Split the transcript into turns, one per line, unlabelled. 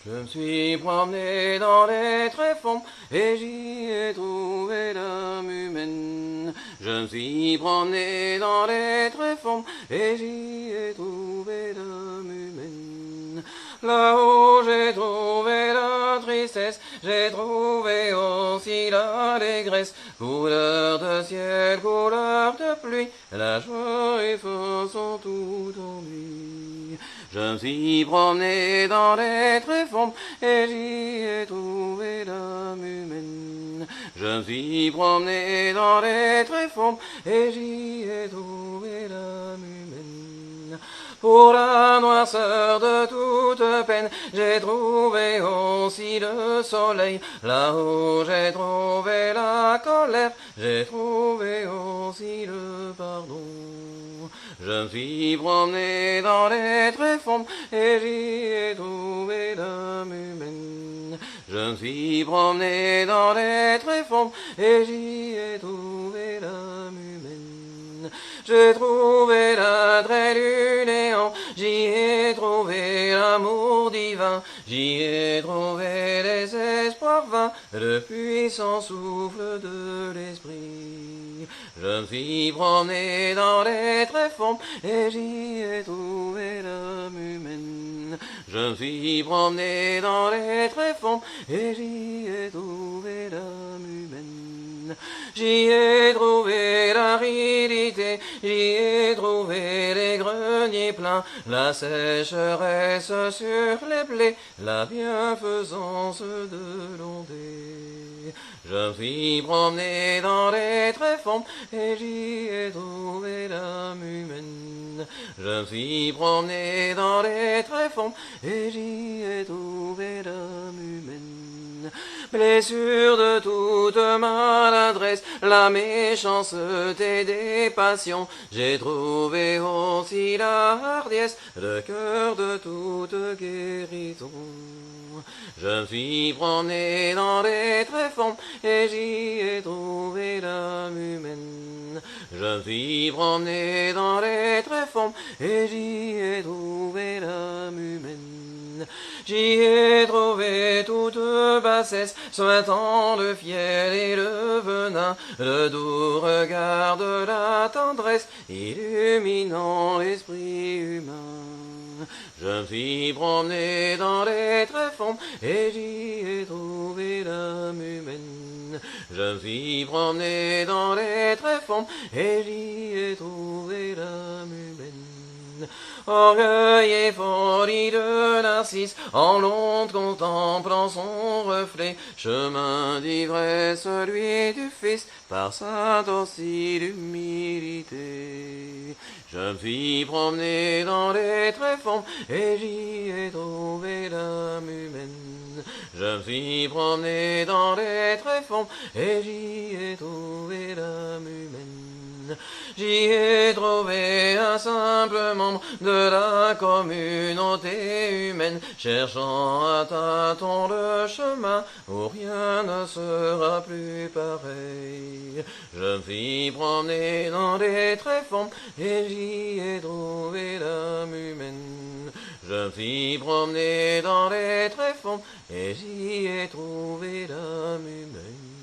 Je me suis promené dans les tréfonds et j'y ai trouvé l'âme humaine. Je me suis promené dans les tréfonds et j'y ai trouvé l'âme humaine. Là-haut j'ai trouvé la tristesse, j'ai trouvé aussi l'allégresse, couleur de ciel, couleur de pluie, la joie et force sont tout en lui. Je me suis promené dans les tréfonds et j'y ai trouvé l'âme humaine. Je me suis promené dans les tréfonds et j'y ai trouvé l'âme humaine. Pour la noirceur de toute peine, j'ai trouvé aussi le soleil. Là-haut j'ai trouvé la colère, j'ai trouvé aussi le pardon. Je me suis promené dans les tréfonds et j'y ai trouvé l'âme humaine. Je me suis promené dans les tréfonds et j'y ai trouvé l'âme humaine. J'ai trouvé l'attrait du néant, j'y ai trouvé l'amour divin, j'y ai trouvé les espoirs vains, le puissant souffle de l'esprit. Je me suis promené dans les tréfonds et j'y ai trouvé l'âme humaine. Je me suis promené dans les tréfonds et j'y ai trouvé l'âme humaine. J'y ai trouvé l'aridité, j'y ai trouvé les greniers pleins, la sécheresse sur les blés, la bienfaisance de l'ondée. Je me suis promené dans les tréfonds et j'y ai trouvé l'âme humaine. Je me suis promené dans les tréfonds et j'y ai trouvé l'âme humaine. Blessure de toute maladresse, la méchanceté des passions, j'ai trouvé aussi la hardiesse, le cœur de toute guérison. Je me suis promené dans les tréfonds et j'y ai trouvé l'âme humaine. Je me suis promené dans les tréfonds et j'y ai trouvé l'âme humaine. J'y ai trouvé toute bassesse, souhaitant le fiel et le venin, le doux regard de la tendresse, illuminant l'esprit humain. Je me suis promené dans les tréfonds et j'y ai trouvé l'âme humaine. Je me suis promené dans les tréfonds et j'y ai trouvé l'âme humaine. Orgueil et folie de Narcisse, en l'onde contemplant son reflet, chemin d'ivresse celui du Fils, par sa docile humilité. Je me suis promené dans les tréfonds et j'y ai trouvé l'âme humaine. Je me suis promené dans les tréfonds et j'y ai trouvé l'âme humaine. J'y ai trouvé un simple membre de la communauté humaine, cherchant à tâtons le chemin où rien ne sera plus pareil. Je me suis promené dans les tréfonds et j'y ai trouvé l'âme humaine. Je me suis promené dans les tréfonds et j'y ai trouvé l'âme humaine.